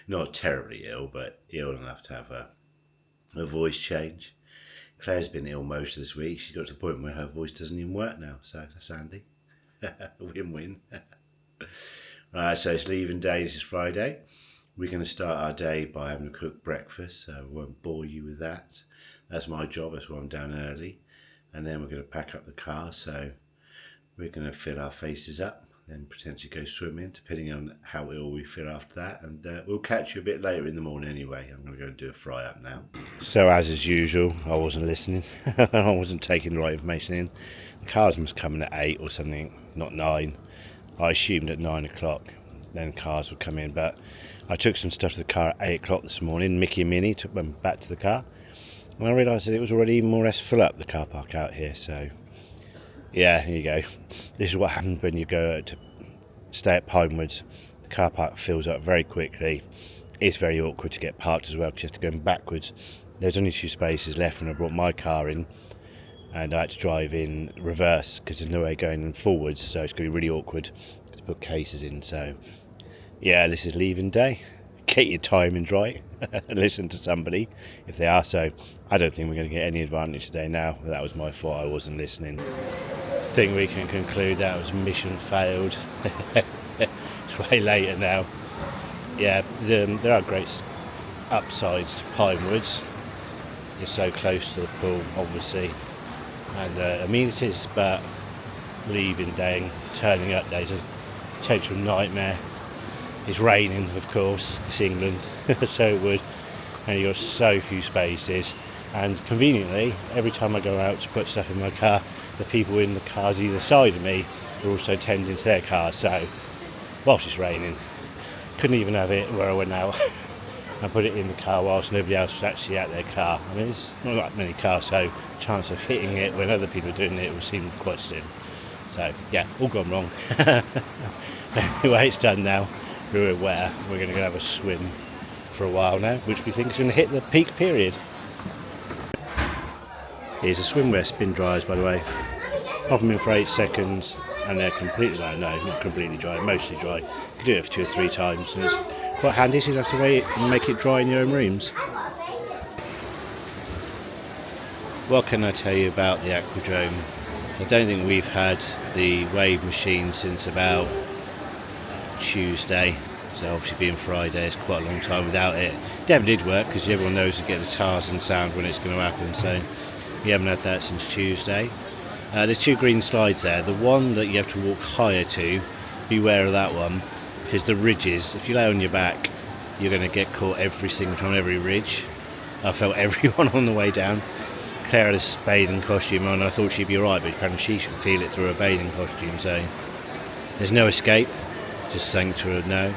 Not terribly ill, but ill enough to have a voice change. Claire's been ill most of this week. She's got to the point where her voice doesn't even work now, so that's handy. Win-win. Right, so it's leaving day. This is Friday. We're going to start our day by having a cooked breakfast, so I won't bore you with that. That's my job, that's why I'm down early. And then we're going to pack up the car, so we're going to fill our faces up, then potentially go swimming, depending on how ill we feel after that. And we'll catch you a bit later in the morning anyway. I'm going to go and do a fry up now. So as is usual, I wasn't listening. I wasn't taking the right information in. The cars must come in at 8 or something, not 9. I assumed at 9 o'clock, then cars would come in. But I took some stuff to the car at 8 o'clock this morning, Mickey and Minnie, took them back to the car. And I realised that it was already more or less full up, the car park out here, so yeah, here you go. This is what happens when you go to stay at Pinewoods. The car park fills up very quickly. It's very awkward to get parked as well because you have to go backwards. There's only 2 spaces left when I brought my car in, and I had to drive in reverse because there's no way going in forwards, so it's going to be really awkward to put cases in. So yeah, this is leaving day. Get your timings right and listen to somebody if they are. So I don't think we're going to get any advantage today now. That was my fault, I wasn't listening. I think we can conclude that was mission failed. It's way later now. Yeah, there are great upsides to Pinewoods. You're so close to the pool, obviously, and amenities, but leaving day, turning up day is a potential nightmare. It's raining, of course, it's England, so it would, and you've got so few spaces, and conveniently, every time I go out to put stuff in my car, the people in the cars either side of me are also tending to their cars, so whilst it's raining, couldn't even have it where I went out and put it in the car whilst nobody else was actually at their car. I mean, there's not that many cars, so the chance of hitting it when other people are doing it would seem quite slim. So yeah, all gone wrong. Anyway, it's done now. We're wetter. We're going to go have a swim for a while now, which we think is going to hit the peak period. Here's a swimwear spin dryers, by the way. Pop them in for 8 seconds and they're completely dry. No, not completely dry, mostly dry. You can do it for 2 or 3 times and it's quite handy, so you don't have to wait and make it dry in your own rooms. What can I tell you about the Aquadrome? I don't think we've had the wave machine since about Tuesday, so obviously being Friday, it's quite a long time without it. It never did work because everyone knows to get the Tarzan sound when it's going to happen, so we haven't had that since Tuesday. There's 2 green slides there. The one that you have to walk higher to, beware of that one, because the ridges, if you lay on your back, you're going to get caught every single time, every ridge. I felt everyone on the way down. Claire had a bathing costume on, I thought she'd be alright, but apparently she should feel it through her bathing costume, so there's no escape. Just saying to her no.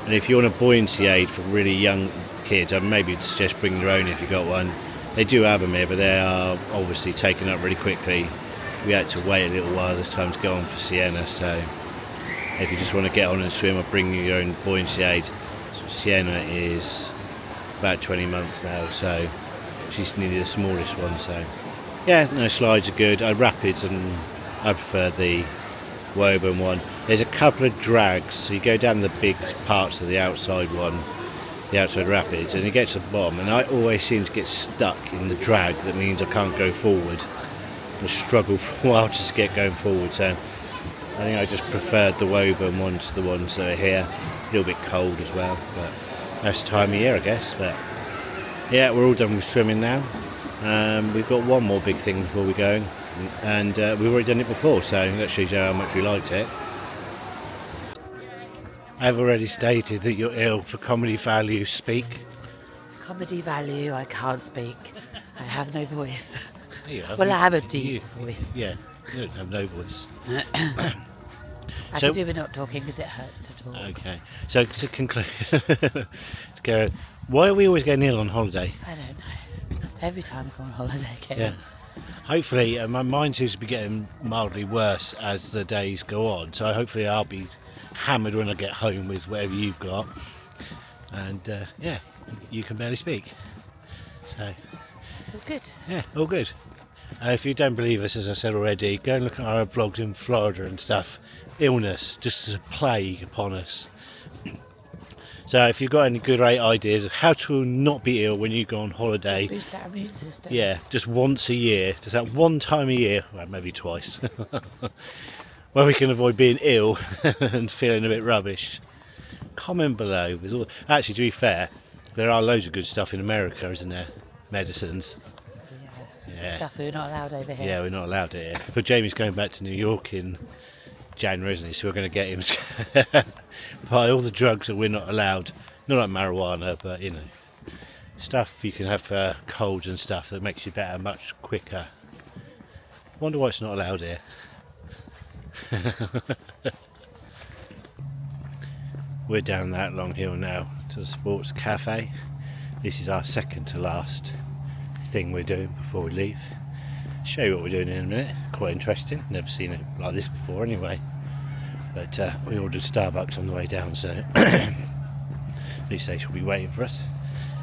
And if you want a buoyancy aid for really young kids, I'd maybe suggest bring your own if you got one. They do have them here, but they are obviously taken up really quickly. We had to wait a little while this time to go on for Sienna, so if you just want to get on and swim or bring your own buoyancy aid. So Sienna is about 20 months now, so she's nearly the smallest one, so yeah, no, slides are good. Rapids, and I prefer the Woburn one. There's a couple of drags, so you go down the big parts of the outside one, the outside rapids, and you get to the bottom, and I always seem to get stuck in the drag. That means I can't go forward. I struggle for a while just to get going forward, so I think I just preferred the Woburn ones to the ones that are here. A little bit cold as well, but that's the time of year, I guess. But yeah, we're all done with swimming now. We've got one more big thing before we go, and we've already done it before, so that shows you how much we liked it. I've already stated that you're ill. For comedy value, speak. Comedy value, I can't speak. I have no voice. Well, I have a deep voice. Yeah, you don't have no voice. I could do with not talking because it hurts to talk. Okay, so to conclude, why are we always getting ill on holiday? I don't know. Every time I go on holiday, I get ill. Hopefully, my mind seems to be getting mildly worse as the days go on, so hopefully I'll be hammered when I get home with whatever you've got, and yeah, you can barely speak, so all good. Yeah, all good. If you don't believe us, as I said already, go and look at our blogs in Florida and stuff. Illness just as a plague upon us. So if you've got any good ideas of how to not be ill when you go on holiday, Boost our immune system. yeah, just once a year, just that one time a year, well, maybe twice, where we can avoid being ill and feeling a bit rubbish, comment below. Actually, to be fair, there are loads of good stuff in America, isn't there? Medicines. Yeah. Stuff we're not allowed over here. Yeah, we're not allowed it here. But Jamie's going back to New York in January, isn't he? So we're going to get him buy all the drugs that we're not allowed. Not like marijuana, but you know, stuff you can have for colds and stuff that makes you better much quicker. Wonder why it's not allowed here. We're down that long hill now to the sports cafe. This is our second to last thing we're doing before we leave. Show you what we're doing in a minute. Quite interesting. Never seen it like this before anyway. But we ordered Starbucks on the way down, so Lisa will be waiting for us.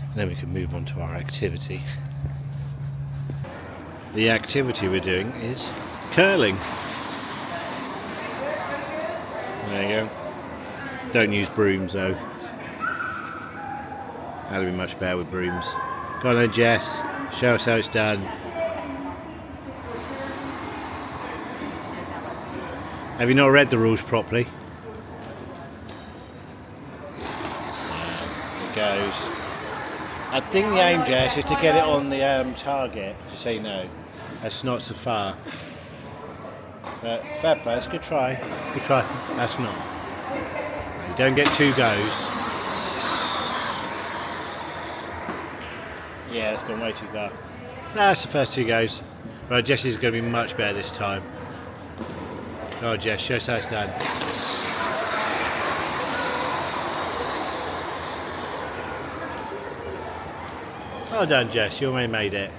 And then we can move on to our activity. The activity we're doing is curling. There you go. Don't use brooms though. That'll be much better with brooms. Go on then, Jess. Show us how it's done. Have you not read the rules properly? It goes. I think the aim, Jess, is to get it on the target. Just so you know. That's not so far. But fair play, it's a good try. Good try. That's not. You don't get 2 goes. Yeah, it's gone way too far. That's the first 2 goes. Right, Jessie's going to be much better this time. Oh, Jess, show us how it's done. Well done, Jess. You already made it.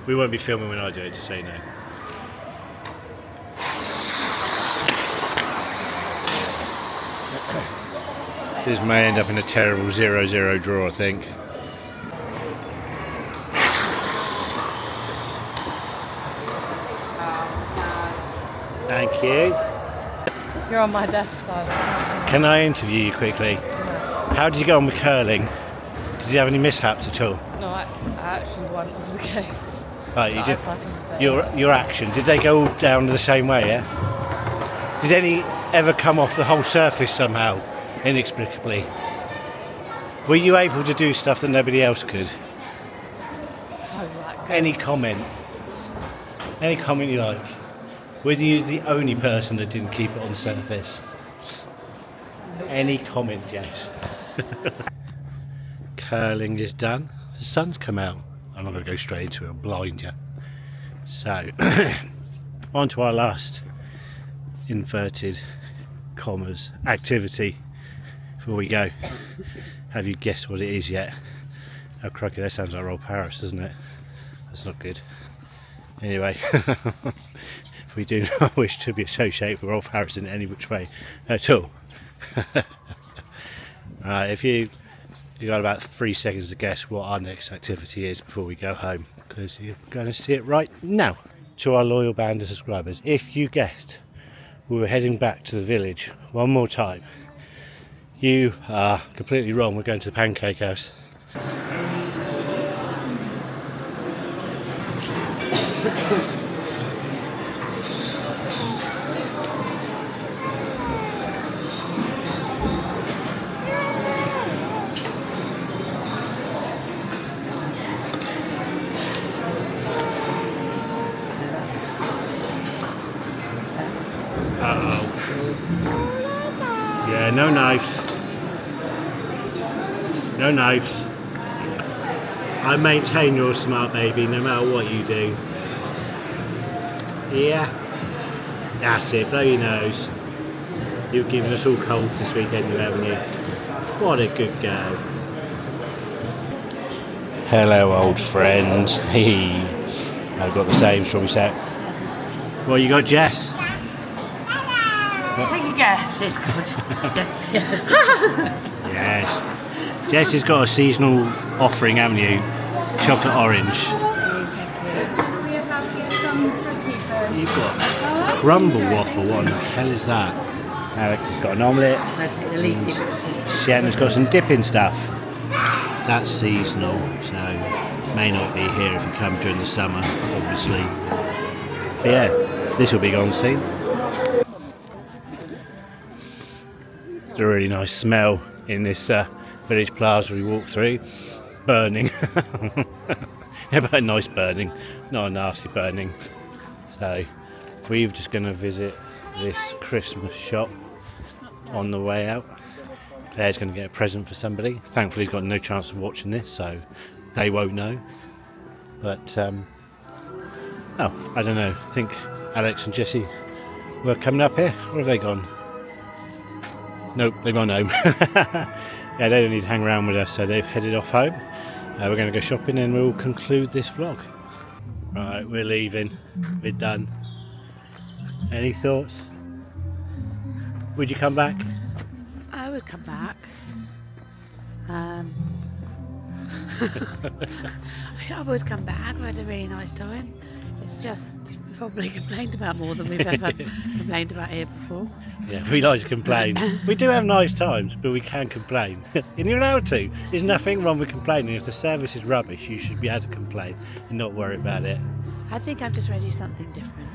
We won't be filming when I do it, just so you know. This may end up in a terrible 0-0 draw, I think. Thank you. You're on my left side. Can I interview you quickly? How did you get on with curling? Did you have any mishaps at all? No, I actually won all the games. Right, you did. Participated. Your action, did they go all down the same way, yeah? Did any ever come off the whole surface somehow, inexplicably? Were you able to do stuff that nobody else could? So like good. Any comment? Any comment you like? Were you the only person that didn't keep it on the surface? Any comment, Jess? Curling is done. The sun's come out. I'm not going to go straight into it, I'll blind you. So, on to our last inverted commas activity before we go. Have you guessed what it is yet? Oh crikey, that sounds like Roll Paris, doesn't it? That's not good. Anyway, we do not wish to be associated with Rolf Harris in any which way at all. If you got about 3 seconds to guess what our next activity is before we go home, because you're going to see it right now. To our loyal band of subscribers, if you guessed we were heading back to the village one more time, you are completely wrong. We're going to the Pancake House. Yeah, no knives. No knives. I maintain you're a smart baby no matter what you do. Yeah. That's it, blow your nose. You've given us all colds this weekend, haven't you? What a good girl. Hello, old friend. I've got the same strawberry set. What you got, Jess? Take a guess. It's gorgeous. Yes. Yes. Jess has got a seasonal offering, haven't you? Chocolate orange. You've got crumble waffle. What the hell is that? Alex has got an omelette. I'll take the leafy bits. Sienna's got some dipping stuff. That's seasonal, so may not be here if you come during the summer, obviously. But yeah, this will be gone soon. There's a really nice smell in this village plaza we walked through. Burning. Yeah, but a nice burning, not a nasty burning. So we're just going to visit this Christmas shop on the way out. Claire's going to get a present for somebody. Thankfully he's got no chance of watching this, so they won't know. But oh, I don't know, I think Alex and Jessie were coming up here. Where have they gone? Nope, they've gone home. Yeah, they don't need to hang around with us, so they've headed off home. We're going to go shopping and we'll conclude this vlog. Right, we're leaving. We're done. Any thoughts? Would you come back? I would come back. I would come back. We had a really nice time. It's just probably complained about more than we've ever complained about here before. Yeah, we like to complain. We do have nice times, but we can complain. And you're allowed to. There's nothing wrong with complaining. If the service is rubbish, you should be able to complain and not worry about it. I think I'm just ready for something different.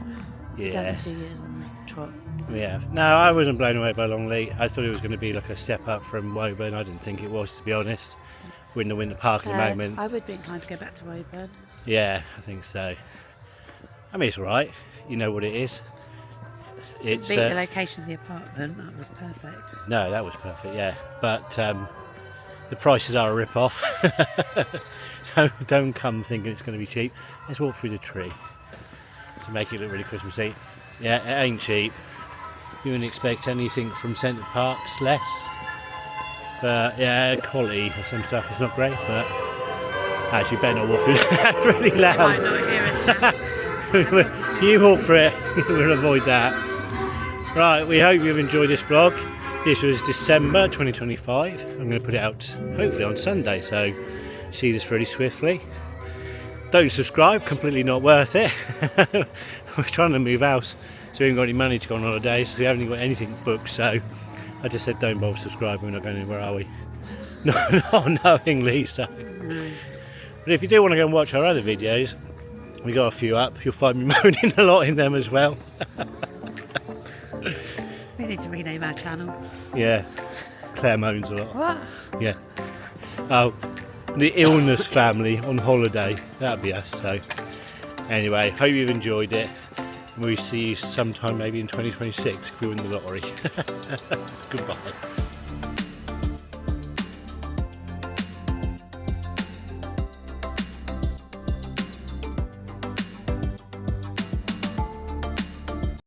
Yeah. Done 2 years on the trot. Yeah. No, I wasn't blown away by Longleat. I thought it was going to be like a step up from Woburn. I didn't think it was, to be honest. We're in the winter park at the moment. I would be inclined to go back to Woburn. Yeah, I think so. I mean, it's alright. You know what it is. It's Beat the location of the apartment. That was perfect. No, that was perfect. Yeah, but the prices are a rip-off. don't come thinking it's going to be cheap. Let's walk through the tree to make it look really Christmassy. Yeah, it ain't cheap. You wouldn't expect anything from Center Parcs less. But yeah, quality of some stuff is not great. But actually, better not walk through that. Really loud. Might not hear us. You walk through it. We'll avoid that. Right, we hope you've enjoyed this vlog. This was December 2025. I'm going to put it out hopefully on Sunday, so see this really swiftly. Don't subscribe, completely not worth it. We're trying to move house, so we haven't got any money to go on holidays. We haven't got anything booked, so I just said don't bother subscribing. We're not going anywhere, are we? Not knowingly, so. No. But if you do want to go and watch our other videos, we got a few up. You'll find me moaning a lot in them as well. We need to rename our channel. Yeah, Claire moans a lot. What? Yeah. Oh, the illness family on holiday. That'd be us. So, anyway, hope you've enjoyed it. We'll see you sometime maybe in 2026 if we win the lottery. Goodbye.